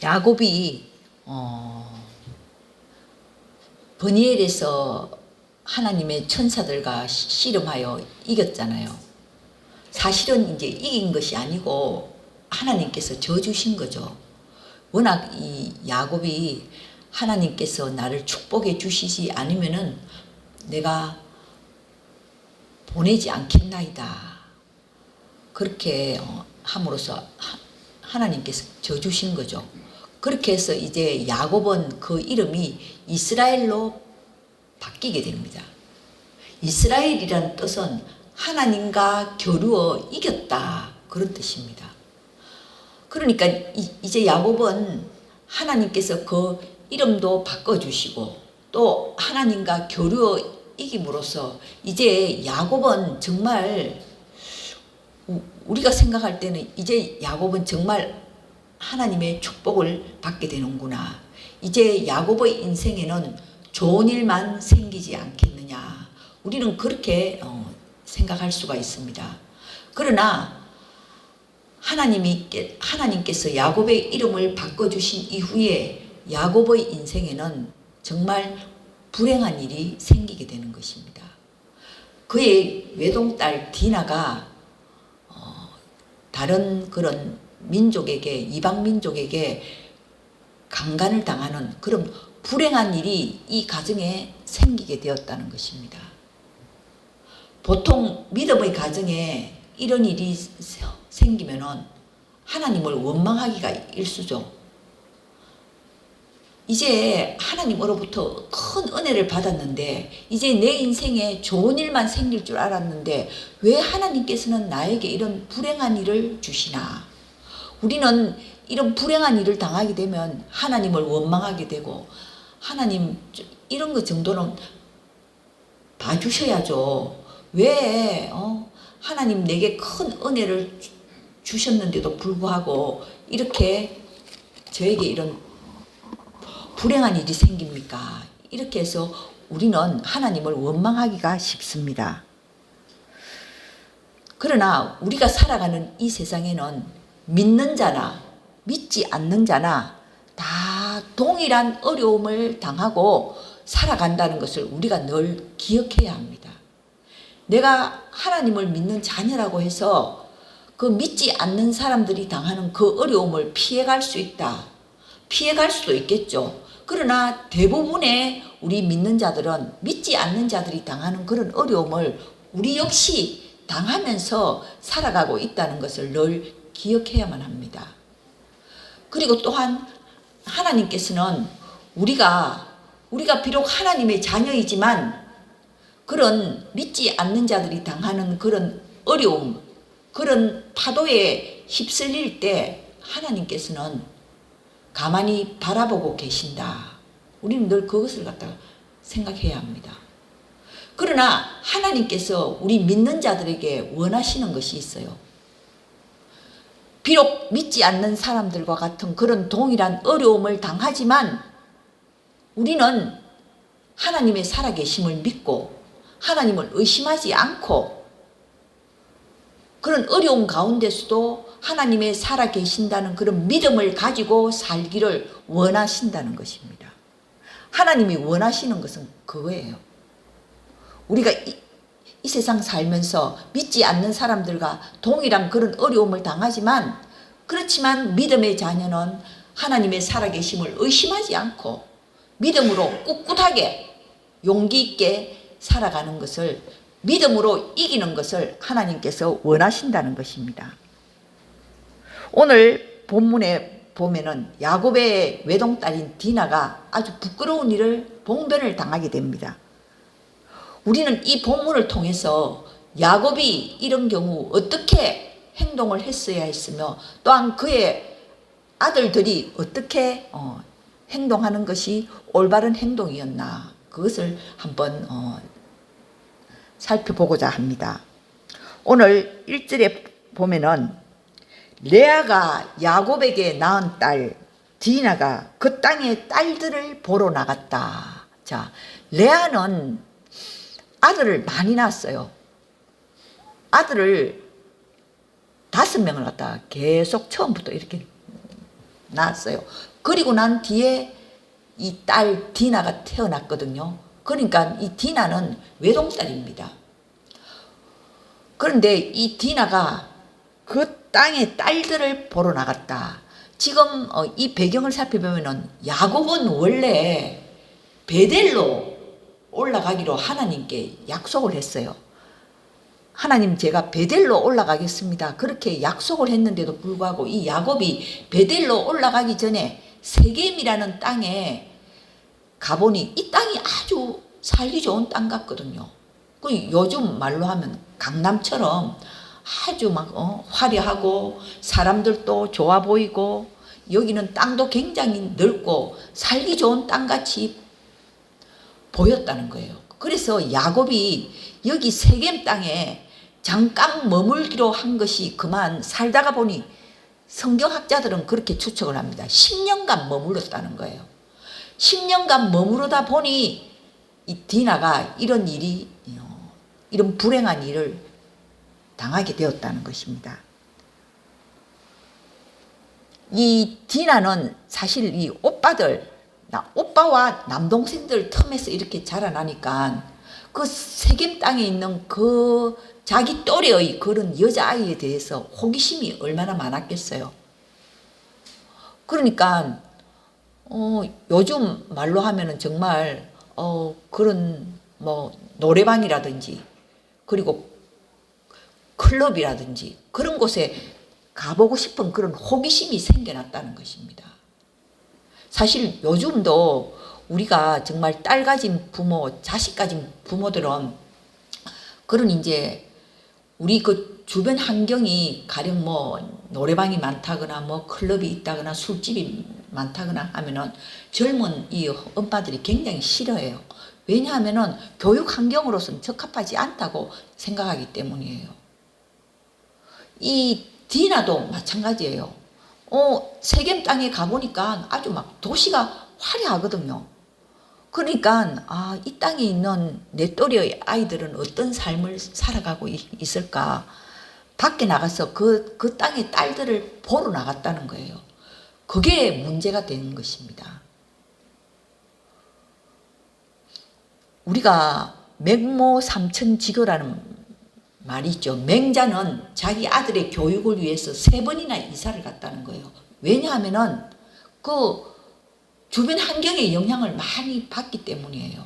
야곱이 브니엘에서 하나님의 천사들과 씨름하여 이겼잖아요. 사실은 이제 이긴 것이 아니고 하나님께서 져주신 거죠. 워낙 이 야곱이 하나님께서 나를 축복해 주시지 않으면은 내가 보내지 않겠나이다. 그렇게 함으로써 하나님께서 져주신 거죠. 그렇게 해서 이제 야곱은 그 이름이 이스라엘로 바뀌게 됩니다. 이스라엘이란 뜻은 하나님과 겨루어 이겼다, 그런 뜻입니다. 그러니까 이제 야곱은 하나님께서 그 이름도 바꿔주시고 또 하나님과 겨루어 이김으로써 이제 야곱은 정말 우리가 생각할 때는 이제 야곱은 정말 하나님의 축복을 받게 되는구나. 이제 야곱의 인생에는 좋은 일만 생기지 않겠느냐. 우리는 그렇게 생각할 수가 있습니다. 그러나 하나님께서 야곱의 이름을 바꿔주신 이후에 야곱의 인생에는 정말 불행한 일이 생기게 되는 것입니다. 그의 외동딸 디나가 다른 그런 민족에게, 이방 민족에게 강간을 당하는 그런 불행한 일이 이 가정에 생기게 되었다는 것입니다. 보통 믿음의 가정에 이런 일이 생기면은 하나님을 원망하기가 일쑤죠. 이제 하나님으로부터 큰 은혜를 받았는데 이제 내 인생에 좋은 일만 생길 줄 알았는데 왜 하나님께서는 나에게 이런 불행한 일을 주시나. 우리는 이런 불행한 일을 당하게 되면 하나님을 원망하게 되고 하나님 이런 것 정도는 봐주셔야죠. 왜 하나님 내게 큰 은혜를 주셨는데도 불구하고 이렇게 저에게 이런 불행한 일이 생깁니까? 이렇게 해서 우리는 하나님을 원망하기가 쉽습니다. 그러나 우리가 살아가는 이 세상에는 믿는 자나 믿지 않는 자나 다 동일한 어려움을 당하고 살아간다는 것을 우리가 늘 기억해야 합니다. 내가 하나님을 믿는 자녀라고 해서 그 믿지 않는 사람들이 당하는 그 어려움을 피해갈 수 있다. 피해갈 수도 있겠죠. 그러나 대부분의 우리 믿는 자들은 믿지 않는 자들이 당하는 그런 어려움을 우리 역시 당하면서 살아가고 있다는 것을 늘 기억해야만 합니다. 그리고 또한 하나님께서는 우리가 비록 하나님의 자녀이지만 그런 믿지 않는 자들이 당하는 그런 어려움, 그런 파도에 휩쓸릴 때 하나님께서는 가만히 바라보고 계신다. 우리는 늘 그것을 갖다가 생각해야 합니다. 그러나 하나님께서 우리 믿는 자들에게 원하시는 것이 있어요. 비록 믿지 않는 사람들과 같은 그런 동일한 어려움을 당하지만 우리는 하나님의 살아계심을 믿고 하나님을 의심하지 않고 그런 어려움 가운데서도 하나님의 살아계신다는 그런 믿음을 가지고 살기를 원하신다는 것입니다. 하나님이 원하시는 것은 그거예요. 우리가 이 세상 살면서 믿지 않는 사람들과 동일한 그런 어려움을 당하지만 그렇지만 믿음의 자녀는 하나님의 살아계심을 의심하지 않고 믿음으로 꿋꿋하게 용기 있게 살아가는 것을 믿음으로 이기는 것을 하나님께서 원하신다는 것입니다. 오늘 본문에 보면은 야곱의 외동딸인 디나가 아주 부끄러운 일을 봉변을 당하게 됩니다. 우리는 이 본문을 통해서 야곱이 이런 경우 어떻게 행동을 했어야 했으며 또한 그의 아들들이 어떻게 행동하는 것이 올바른 행동이었나 그것을 한번 살펴보고자 합니다. 오늘 1절에 보면은 레아가 야곱에게 낳은 딸 디나가 그 땅의 딸들을 보러 나갔다. 자, 레아는 아들을 많이 낳았어요. 아들을 5명을 갖다가 계속 처음부터 이렇게 낳았어요. 그리고 난 뒤에 이 딸 디나가 태어났거든요. 그러니까 이 디나는 외동딸입니다. 그런데 이 디나가 그 땅의 딸들을 보러 나갔다. 지금 이 배경을 살펴보면은 야곱은 원래 베델로 올라가기로 하나님께 약속을 했어요. 하나님, 제가 베델로 올라가겠습니다. 그렇게 약속을 했는데도 불구하고 이 야곱이 베델로 올라가기 전에 세겜이라는 땅에 가보니 이 땅이 아주 살기 좋은 땅 같거든요. 그 요즘 말로 하면 강남처럼 아주 막 화려하고 사람들도 좋아 보이고 여기는 땅도 굉장히 넓고 살기 좋은 땅같이 보였다는 거예요. 그래서 야곱이 여기 세겜 땅에 잠깐 머물기로 한 것이 그만 살다가 보니 성경학자들은 그렇게 추측을 합니다. 10년간 머물렀다는 거예요. 10년간 머무르다 보니 이 디나가 이런 불행한 일을 당하게 되었다는 것입니다. 이 디나는 사실 이 오빠와 남동생들 틈에서 이렇게 자라나니까 그 세겜 땅에 있는 그 자기 또래의 그런 여자아이에 대해서 호기심이 얼마나 많았겠어요. 그러니까 요즘 말로 하면은 정말 그런 뭐 노래방이라든지 그리고 클럽이라든지 그런 곳에 가보고 싶은 그런 호기심이 생겨났다는 것입니다. 사실 요즘도 우리가 정말 딸 가진 부모, 자식 가진 부모들은 그런 이제 우리 그 주변 환경이 가령 뭐 노래방이 많다거나 뭐 클럽이 있다거나 술집이 많다거나 하면은 젊은 이 엄마들이 굉장히 싫어해요. 왜냐하면은 교육 환경으로서는 적합하지 않다고 생각하기 때문이에요. 이 디나도 마찬가지예요. 세겜 땅에 가보니까 아주 막 도시가 화려하거든요. 그러니까 이 땅에 있는 내 또래의 아이들은 어떤 삶을 살아가고 있을까. 밖에 나가서 그 땅의 딸들을 보러 나갔다는 거예요. 그게 문제가 되는 것입니다. 우리가 맹모 삼천지교라는 말이 있죠. 맹자는 자기 아들의 교육을 위해서 3번이나 이사를 갔다는 거예요. 왜냐하면은 그 주변 환경의 영향을 많이 받기 때문이에요.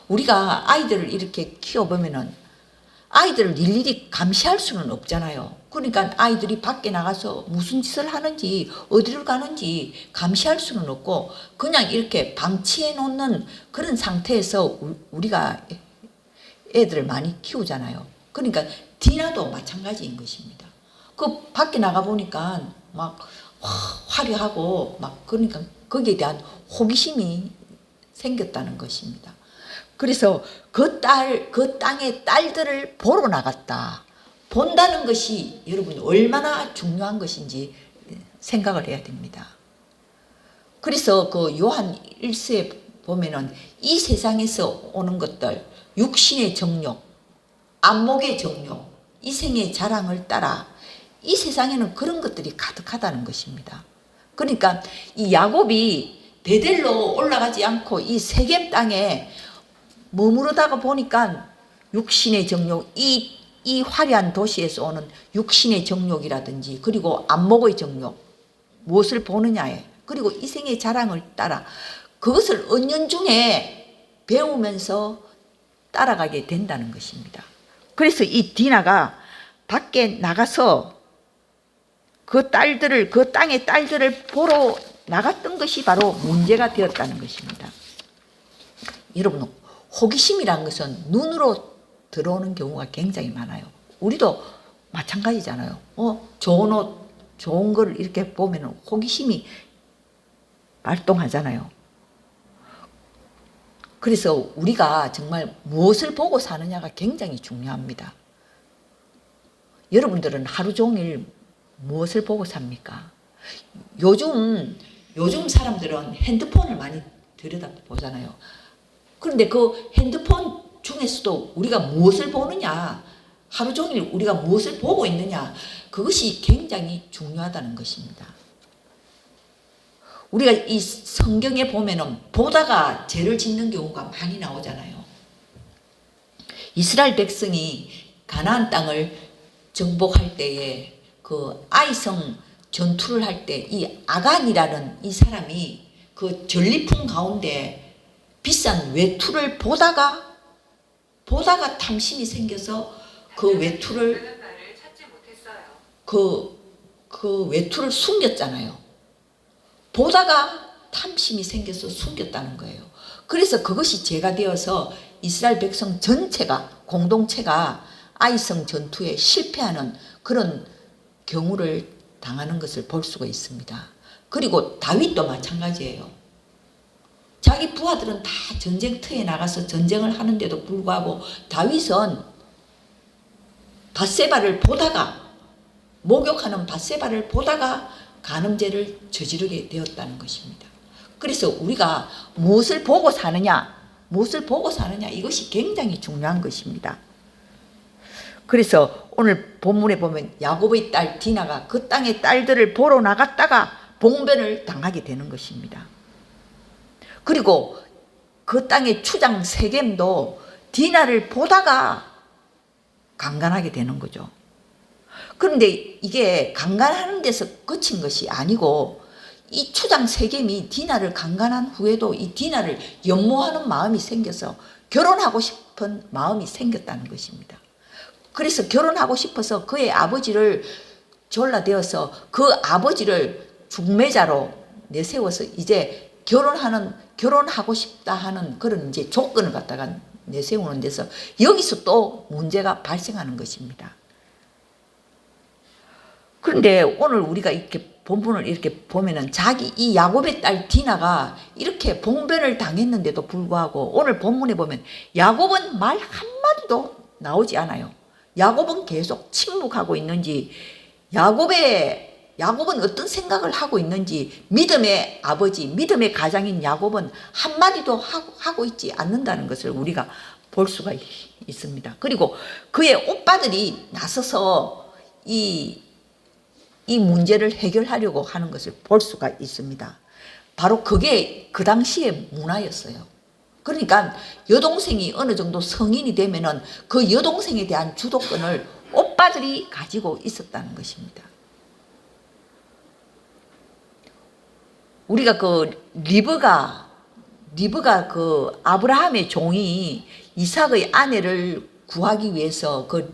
우리가 아이들을 이렇게 키워보면은 아이들을 일일이 감시할 수는 없잖아요. 그러니까 아이들이 밖에 나가서 무슨 짓을 하는지 어디를 가는지 감시할 수는 없고 그냥 이렇게 방치해 놓는 그런 상태에서 우리가 애들을 많이 키우잖아요. 그러니까 디나도 마찬가지인 것입니다. 그 밖에 나가 보니까 막 화려하고 막 그러니까 거기에 대한 호기심이 생겼다는 것입니다. 그래서 그 땅의 딸들을 보러 나갔다. 본다는 것이 여러분 얼마나 중요한 것인지 생각을 해야 됩니다. 그래서 그 요한 1서에 보면은 이 세상에서 오는 것들, 육신의 정욕, 안목의 정욕, 이생의 자랑을 따라 이 세상에는 그런 것들이 가득하다는 것입니다. 그러니까 이 야곱이 베델로 올라가지 않고 이 세겜 땅에 머무르다가 보니까 육신의 정욕, 이 화려한 도시에서 오는 육신의 정욕이라든지 그리고 안목의 정욕, 무엇을 보느냐에 그리고 이생의 자랑을 따라 그것을 은연중에 배우면서 따라가게 된다는 것입니다. 그래서 이 디나가 밖에 나가서 그 땅의 딸들을 보러 나갔던 것이 바로 문제가 되었다는 것입니다. 여러분, 호기심이란 것은 눈으로 들어오는 경우가 굉장히 많아요. 우리도 마찬가지잖아요. 좋은 옷, 좋은 걸 이렇게 보면 호기심이 발동하잖아요. 그래서 우리가 정말 무엇을 보고 사느냐가 굉장히 중요합니다. 여러분들은 하루 종일 무엇을 보고 삽니까? 요즘 사람들은 핸드폰을 많이 들여다보잖아요. 그런데 그 핸드폰 중에서도 우리가 무엇을 보느냐, 하루 종일 우리가 무엇을 보고 있느냐, 그것이 굉장히 중요하다는 것입니다. 우리가 이 성경에 보면은 보다가 죄를 짓는 경우가 많이 나오잖아요. 이스라엘 백성이 가나안 땅을 정복할 때에 그 아이성 전투를 할 때 이 아간이라는 이 사람이 그 전리품 가운데 비싼 외투를 보다가 탐심이 생겨서 그 외투를 그 외투를 숨겼잖아요. 보다가 탐심이 생겨서 숨겼다는 거예요. 그래서 그것이 죄가 되어서 이스라엘 백성 전체가 공동체가 아이성 전투에 실패하는 그런 경우를 당하는 것을 볼 수가 있습니다. 그리고 다윗도 마찬가지예요. 자기 부하들은 다 전쟁터에 나가서 전쟁을 하는데도 불구하고 다윗은 밧세바를 보다가 목욕하는 밧세바를 보다가 간음죄를 저지르게 되었다는 것입니다. 그래서 우리가 무엇을 보고 사느냐 이것이 굉장히 중요한 것입니다. 그래서 오늘 본문에 보면 야곱의 딸 디나가 그 땅의 딸들을 보러 나갔다가 봉변을 당하게 되는 것입니다. 그리고 그 땅의 추장 세겜도 디나를 보다가 강간하게 되는 거죠. 그런데 이게 강간하는 데서 그친 것이 아니고 이 추장 세겜이 디나를 강간한 후에도 이 디나를 연모하는 마음이 생겨서 결혼하고 싶은 마음이 생겼다는 것입니다. 그래서 결혼하고 싶어서 그의 아버지를 졸라대어서 그 아버지를 중매자로 내세워서 이제 결혼하고 싶다 하는 그런 이제 조건을 갖다가 내세우는 데서 여기서 또 문제가 발생하는 것입니다. 그런데 오늘 우리가 이렇게 본문을 이렇게 보면은 이 야곱의 딸 디나가 이렇게 봉변을 당했는데도 불구하고 오늘 본문에 보면 야곱은 말 한마디도 나오지 않아요. 야곱은 계속 침묵하고 있는지, 야곱은 어떤 생각을 하고 있는지, 믿음의 아버지, 믿음의 가장인 야곱은 한마디도 하고 있지 않는다는 것을 우리가 볼 수가 있습니다. 그리고 그의 오빠들이 나서서 이 문제를 해결하려고 하는 것을 볼 수가 있습니다. 바로 그게 그 당시의 문화였어요. 그러니까 여동생이 어느 정도 성인이 되면은 그 여동생에 대한 주도권을 오빠들이 가지고 있었다는 것입니다. 우리가 그 리브가 그 아브라함의 종이 이삭의 아내를 구하기 위해서 그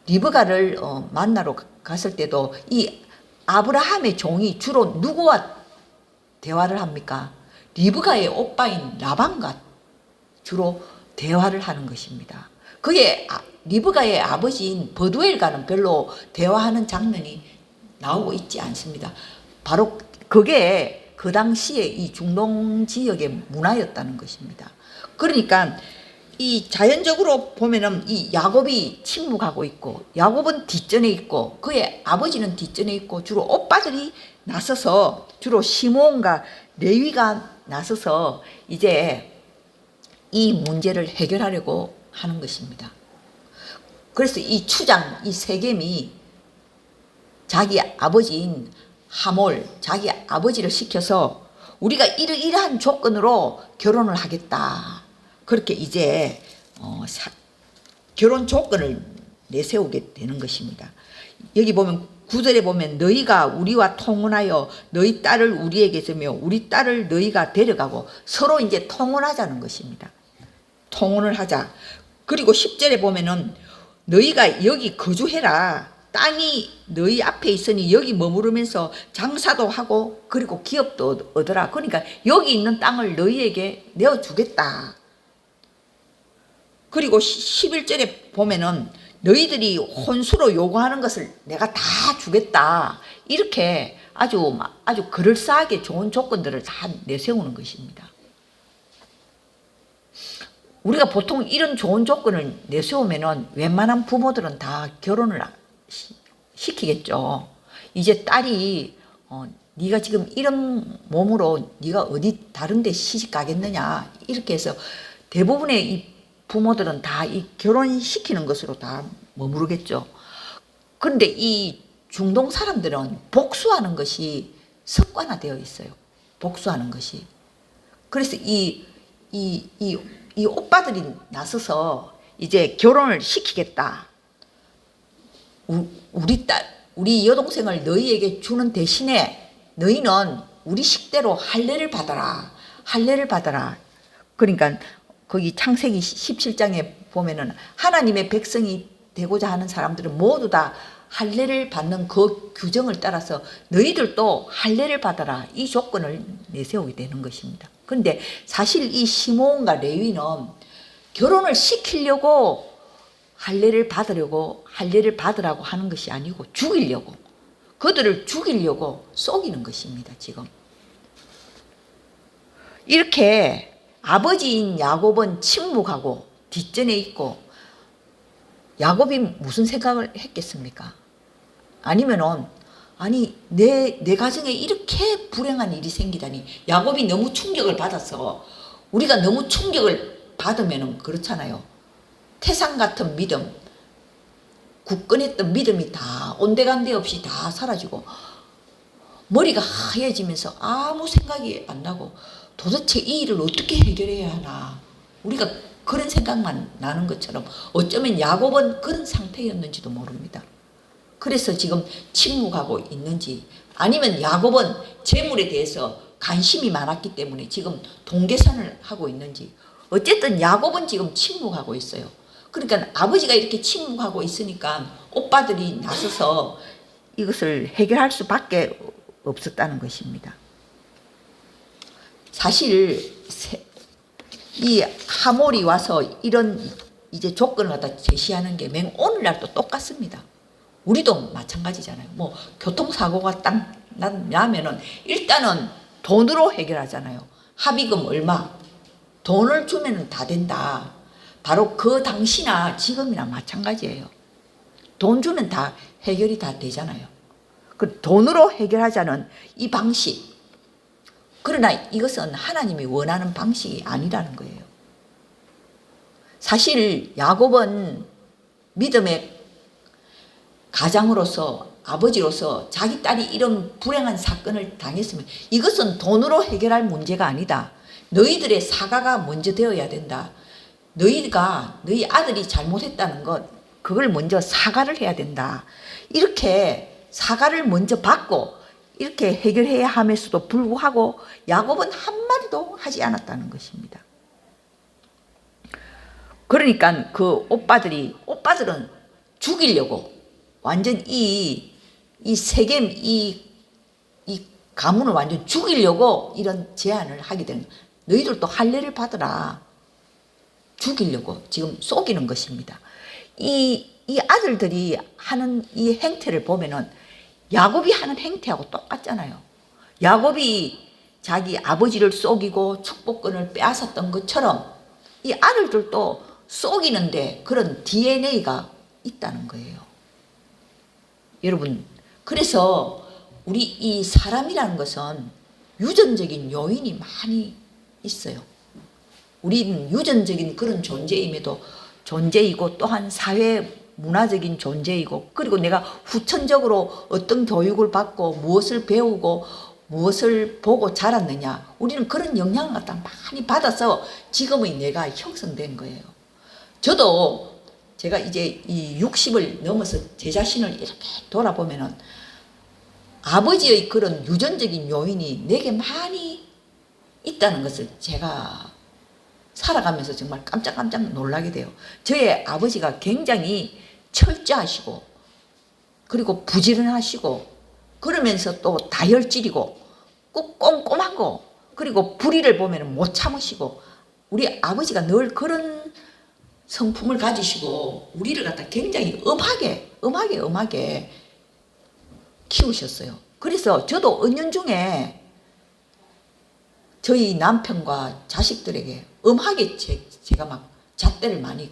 리브가를 만나러 갔을 때도 이 아브라함의 종이 주로 누구와 대화를 합니까? 리브가의 오빠인 라반과 주로 대화를 하는 것입니다. 리브가의 아버지인 버두엘과는 별로 대화하는 장면이 나오고 있지 않습니다. 바로 그게 그 당시에 이 중동 지역의 문화였다는 것입니다. 그러니까 이 자연적으로 보면은 이 야곱이 침묵하고 있고 야곱은 뒷전에 있고 그의 아버지는 뒷전에 있고 주로 오빠들이 나서서 주로 시므온과 레위가 나서서 이제 이 문제를 해결하려고 하는 것입니다. 그래서 이 추장, 이 세겜이 자기 아버지인 하몰, 자기 아버지를 시켜서 우리가 이러한 조건으로 결혼을 하겠다. 그렇게 이제 결혼 조건을 내세우게 되는 것입니다. 여기 보면 9절에 보면 너희가 우리와 통혼하여 너희 딸을 우리에게 주며 우리 딸을 너희가 데려가고 서로 이제 통혼하자는 것입니다. 통혼을 하자. 그리고 10절에 보면은 너희가 여기 거주해라. 땅이 너희 앞에 있으니 여기 머무르면서 장사도 하고 그리고 기업도 얻어라. 그러니까 여기 있는 땅을 너희에게 내어주겠다. 그리고 11절에 보면은 너희들이 혼수로 요구하는 것을 내가 다 주겠다. 이렇게 아주 그럴싸하게 좋은 조건들을 다 내세우는 것입니다. 우리가 보통 이런 좋은 조건을 내세우면은 웬만한 부모들은 다 결혼을 시키겠죠. 이제 딸이 네가 지금 이런 몸으로 네가 어디 다른 데 시집 가겠느냐 이렇게 해서 대부분의 이 부모들은 다 이 결혼시키는 것으로 다 머무르겠죠. 그런데 이 중동 사람들은 복수하는 것이 습관화되어 있어요. 복수하는 것이. 그래서 이 오빠들이 나서서 이제 결혼을 시키겠다. 우리 여동생을 너희에게 주는 대신에 너희는 우리 식대로 할례를 받아라. 할례를 받아라. 그러니까 거기 창세기 17장에 보면은 하나님의 백성이 되고자 하는 사람들은 모두 다 할례를 받는 그 규정을 따라서 너희들도 할례를 받아라. 이 조건을 내세우게 되는 것입니다. 그런데 사실 이 시므온과 레위는 결혼을 시키려고 할례를 받으라고 하는 것이 아니고 죽이려고, 그들을 죽이려고 속이는 것입니다. 지금 이렇게 아버지인 야곱은 침묵하고 뒷전에 있고, 야곱이 무슨 생각을 했겠습니까? 아니면은 아니 내 가정에 이렇게 불행한 일이 생기다니. 야곱이 너무 충격을 받아서, 우리가 너무 충격을 받으면은 그렇잖아요. 태산 같은 믿음, 굳건했던 믿음이 다 온데간데 없이 다 사라지고 머리가 하얘지면서 아무 생각이 안 나고 도대체 이 일을 어떻게 해결해야 하나. 우리가 그런 생각만 나는 것처럼 어쩌면 야곱은 그런 상태였는지도 모릅니다. 그래서 지금 침묵하고 있는지, 아니면 야곱은 재물에 대해서 관심이 많았기 때문에 지금 동계산을 하고 있는지, 어쨌든 야곱은 지금 침묵하고 있어요. 그러니까 아버지가 이렇게 침묵하고 있으니까 오빠들이 나서서 이것을 해결할 수밖에 없었다는 것입니다. 사실 이 하몰이 와서 이런 이제 조건을 갖다 제시하는 게 오늘날도 똑같습니다. 우리도 마찬가지잖아요. 뭐 교통사고가 딱 나면은 일단은 돈으로 해결하잖아요. 합의금 얼마, 돈을 주면은 다 된다. 바로 그 당시나 지금이나 마찬가지예요. 돈 주면 다 해결이 다 되잖아요. 그 돈으로 해결하자는 이 방식. 그러나 이것은 하나님이 원하는 방식이 아니라는 거예요. 사실 야곱은 믿음의 가장으로서, 아버지로서 자기 딸이 이런 불행한 사건을 당했으면 이것은 돈으로 해결할 문제가 아니다. 너희들의 사과가 먼저 되어야 된다. 너희 아들이 잘못했다는 것, 그걸 먼저 사과를 해야 된다. 이렇게 사과를 먼저 받고 이렇게 해결해야 하면서도 불구하고 야곱은 한마디도 하지 않았다는 것입니다. 그러니까 그 오빠들은 죽이려고 완전 이 세겜 이 가문을 완전 죽이려고 이런 제안을 하게 되는 거예요. 너희들도 할례를 받으라. 죽이려고 지금 속이는 것입니다. 이 아들들이 하는 이 행태를 보면은 야곱이 하는 행태하고 똑같잖아요. 야곱이 자기 아버지를 속이고 축복권을 빼앗았던 것처럼 이 아들들도 속이는데 그런 DNA가 있다는 거예요. 여러분, 그래서 우리 이 사람이라는 것은 유전적인 요인이 많이 있어요. 우리는 유전적인 그런 존재이고 또한 사회 문화적인 존재이고, 그리고 내가 후천적으로 어떤 교육을 받고 무엇을 배우고 무엇을 보고 자랐느냐, 우리는 그런 영향을 갖다 많이 받아서 지금의 내가 형성된 거예요. 저도 제가 이제 이 60을 넘어서 제 자신을 이렇게 돌아보면은 아버지의 그런 유전적인 요인이 내게 많이 있다는 것을 제가 살아가면서 정말 깜짝깜짝 놀라게 돼요. 저의 아버지가 굉장히 철저하시고 그리고 부지런하시고 그러면서 또 다혈질이고 꼭 꼼꼼하고 그리고 불의를 보면 못 참으시고, 우리 아버지가 늘 그런 성품을 가지시고 우리를 갖다 굉장히 엄하게 키우셨어요. 그래서 저도 은연중에 저희 남편과 자식들에게 엄하게 제가 막 잣대를 많이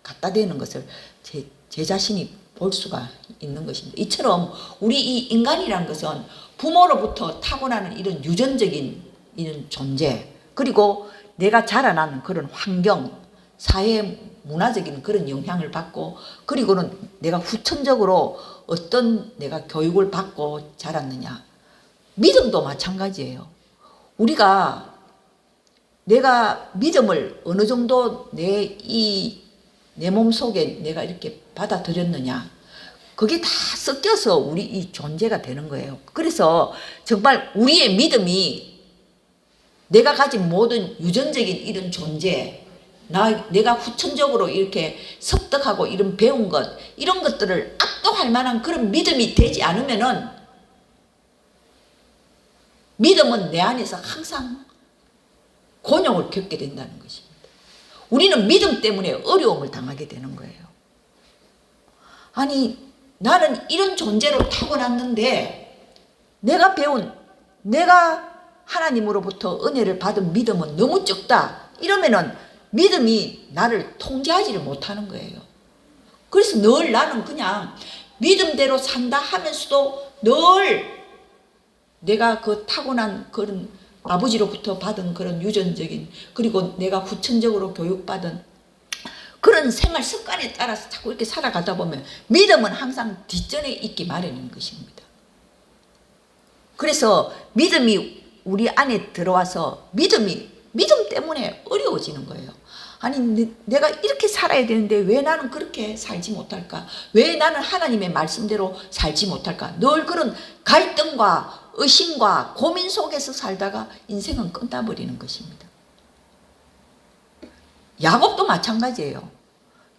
갖다 대는 것을 제 자신이 볼 수가 있는 것입니다. 이처럼 우리 이 인간이라는 것은 부모로부터 타고나는 이런 유전적인 이런 존재, 그리고 내가 자라나는 그런 환경, 사회 문화적인 그런 영향을 받고, 그리고는 내가 후천적으로 어떤 내가 교육을 받고 자랐느냐. 믿음도 마찬가지예요. 우리가 내가 믿음을 어느 정도 내 몸속에 내가 이렇게 받아들였느냐, 그게 다 섞여서 우리 이 존재가 되는 거예요. 그래서 정말 우리의 믿음이 내가 가진 모든 유전적인 이런 존재, 내가 후천적으로 이렇게 습득하고 이런 배운 것, 이런 것들을 압도할 만한 그런 믿음이 되지 않으면은, 믿음은 내 안에서 항상 곤욕을 겪게 된다는 것입니다. 우리는 믿음 때문에 어려움을 당하게 되는 거예요. 아니, 나는 이런 존재로 타고났는데 내가 하나님으로부터 은혜를 받은 믿음은 너무 적다. 이러면은 믿음이 나를 통제하지를 못하는 거예요. 그래서 늘 나는 그냥 믿음대로 산다 하면서도 늘 내가 그 타고난 그런 아버지로부터 받은 그런 유전적인, 그리고 내가 후천적으로 교육받은 그런 생활 습관에 따라서 자꾸 이렇게 살아가다 보면 믿음은 항상 뒷전에 있기 마련인 것입니다. 그래서 믿음이 우리 안에 들어와서 믿음 때문에 어려워지는 거예요. 아니, 내가 이렇게 살아야 되는데 왜 나는 그렇게 살지 못할까? 왜 나는 하나님의 말씀대로 살지 못할까? 늘 그런 갈등과 의심과 고민 속에서 살다가 인생은 끝나버리는 것입니다. 야곱도 마찬가지예요.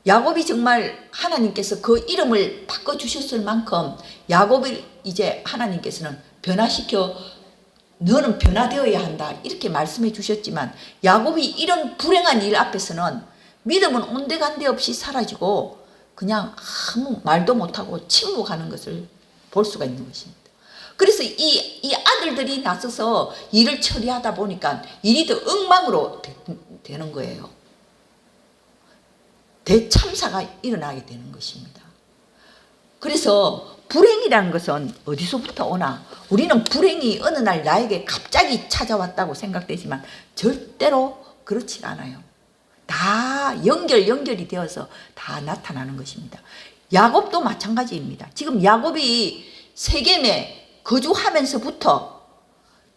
야곱이 정말 하나님께서 그 이름을 바꿔주셨을 만큼 야곱을 이제 하나님께서는 변화시켜 너는 변화되어야 한다 이렇게 말씀해 주셨지만, 야곱이 이런 불행한 일 앞에서는 믿음은 온데간데 없이 사라지고 그냥 아무 말도 못하고 침묵하는 것을 볼 수가 있는 것입니다. 그래서 이 아들들이 나서서 일을 처리하다 보니까 일이 더 엉망으로 되는 거예요. 대참사가 일어나게 되는 것입니다. 그래서 불행이라는 것은 어디서부터 오나? 우리는 불행이 어느 날 나에게 갑자기 찾아왔다고 생각되지만 절대로 그렇지 않아요. 다 연결이 되어서 다 나타나는 것입니다. 야곱도 마찬가지입니다. 지금 야곱이 세겜에 거주하면서부터,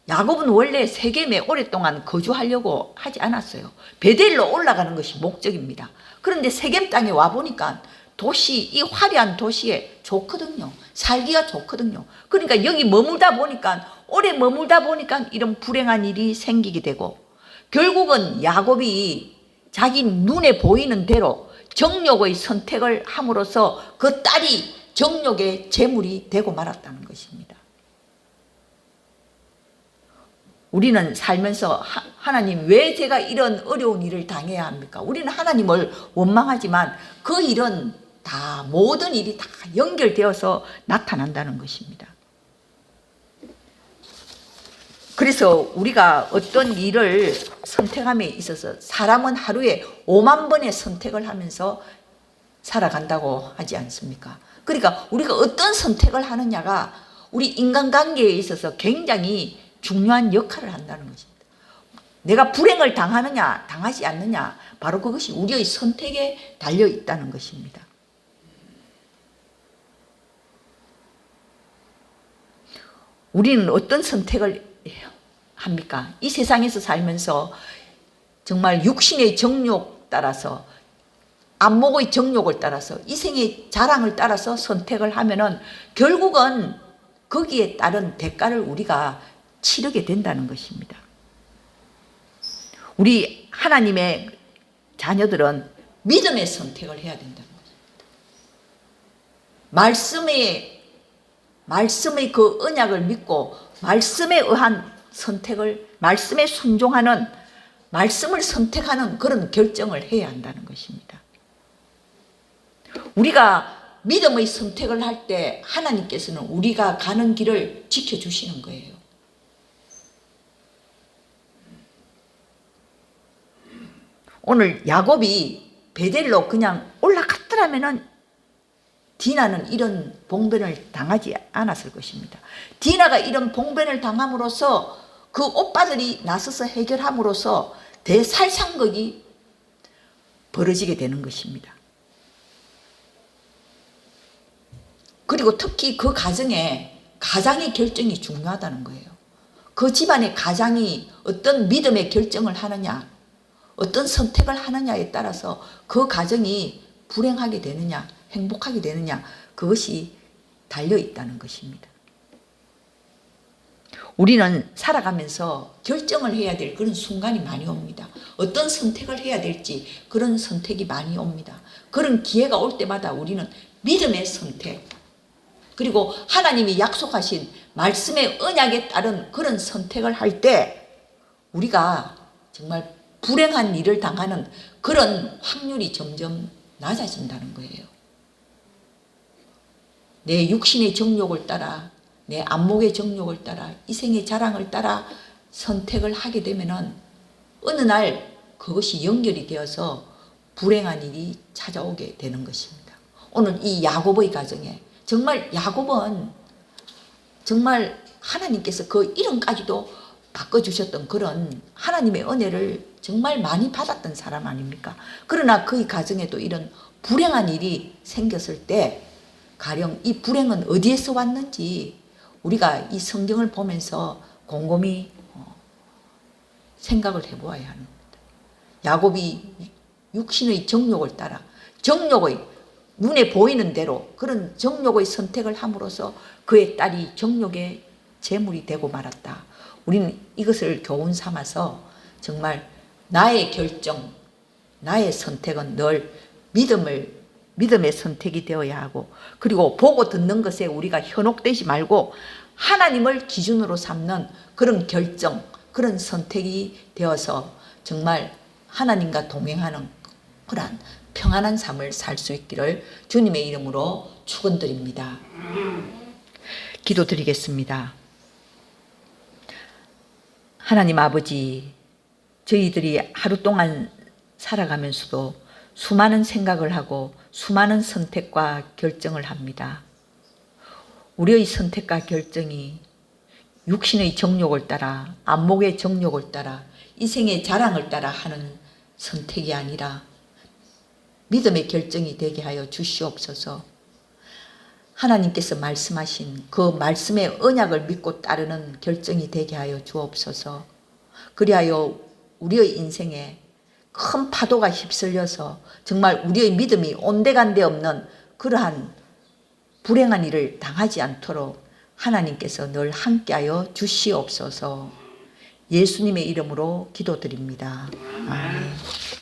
야곱은 원래 세겜에 오랫동안 거주하려고 하지 않았어요. 베델로 올라가는 것이 목적입니다. 그런데 세겜 땅에 와보니까 이 화려한 도시에 좋거든요. 살기가 좋거든요. 그러니까 여기 오래 머물다 보니까 이런 불행한 일이 생기게 되고, 결국은 야곱이 자기 눈에 보이는 대로 정욕의 선택을 함으로써 그 딸이 정욕의 제물이 되고 말았다는 것입니다. 우리는 살면서 하나님, 왜 제가 이런 어려운 일을 당해야 합니까? 우리는 하나님을 원망하지만 그 일은 모든 일이 다 연결되어서 나타난다는 것입니다. 그래서 우리가 어떤 일을 선택함에 있어서 사람은 하루에 5만 번의 선택을 하면서 살아간다고 하지 않습니까? 그러니까 우리가 어떤 선택을 하느냐가 우리 인간관계에 있어서 굉장히 중요한 역할을 한다는 것입니다. 내가 불행을 당하느냐 당하지 않느냐, 바로 그것이 우리의 선택에 달려 있다는 것입니다. 우리는 어떤 선택을 합니까? 이 세상에서 살면서 정말 육신의 정욕 따라서, 안목의 정욕을 따라서, 이생의 자랑을 따라서 선택을 하면은 결국은 거기에 따른 대가를 우리가 치르게 된다는 것입니다. 우리 하나님의 자녀들은 믿음의 선택을 해야 된다는 것입니다. 말씀의 그 언약을 믿고 말씀에 의한 선택을, 말씀에 순종하는, 말씀을 선택하는 그런 결정을 해야 한다는 것입니다. 우리가 믿음의 선택을 할 때 하나님께서는 우리가 가는 길을 지켜주시는 거예요. 오늘 야곱이 베델로 그냥 올라갔더라면은 디나는 이런 봉변을 당하지 않았을 것입니다. 디나가 이런 봉변을 당함으로써 그 오빠들이 나서서 해결함으로써 대살상극이 벌어지게 되는 것입니다. 그리고 특히 그 가정의 결정이 중요하다는 거예요. 그 집안의 가장이 어떤 믿음의 결정을 하느냐, 어떤 선택을 하느냐에 따라서 그 가정이 불행하게 되느냐, 행복하게 되느냐, 그것이 달려 있다는 것입니다. 우리는 살아가면서 결정을 해야 될 그런 순간이 많이 옵니다. 어떤 선택을 해야 될지 그런 선택이 많이 옵니다. 그런 기회가 올 때마다 우리는 믿음의 선택, 그리고 하나님이 약속하신 말씀의 언약에 따른 그런 선택을 할 때 우리가 정말 불행한 일을 당하는 그런 확률이 점점 낮아진다는 거예요. 내 육신의 정욕을 따라, 내 안목의 정욕을 따라, 이생의 자랑을 따라 선택을 하게 되면은 어느 날 그것이 연결이 되어서 불행한 일이 찾아오게 되는 것입니다. 오늘 이 야곱의 가정에 정말 야곱은 정말 하나님께서 그 이름까지도 바꿔주셨던 그런 하나님의 은혜를 정말 많이 받았던 사람 아닙니까? 그러나 그의 가정에도 이런 불행한 일이 생겼을 때 가령 이 불행은 어디에서 왔는지 우리가 이 성경을 보면서 곰곰이 생각을 해보아야 합니다. 야곱이 육신의 정욕을 따라 정욕의 눈에 보이는 대로 그런 정욕의 선택을 함으로써 그의 딸이 정욕의 제물이 되고 말았다. 우리는 이것을 교훈 삼아서 정말 나의 결정, 나의 선택은 늘 믿음의 선택이 되어야 하고, 그리고 보고 듣는 것에 우리가 현혹되지 말고 하나님을 기준으로 삼는 그런 결정, 그런 선택이 되어서 정말 하나님과 동행하는 그러한 평안한 삶을 살 수 있기를 주님의 이름으로 축원드립니다. 기도드리겠습니다. 하나님 아버지, 저희들이 하루 동안 살아가면서도 수많은 생각을 하고 수많은 선택과 결정을 합니다. 우리의 선택과 결정이 육신의 정욕을 따라, 안목의 정욕을 따라, 이생의 자랑을 따라 하는 선택이 아니라 믿음의 결정이 되게 하여 주시옵소서. 하나님께서 말씀하신 그 말씀의 언약을 믿고 따르는 결정이 되게 하여 주옵소서. 그리하여 우리의 인생에 큰 파도가 휩쓸려서 정말 우리의 믿음이 온데간데 없는 그러한 불행한 일을 당하지 않도록 하나님께서 늘 함께하여 주시옵소서. 예수님의 이름으로 기도드립니다. 아멘.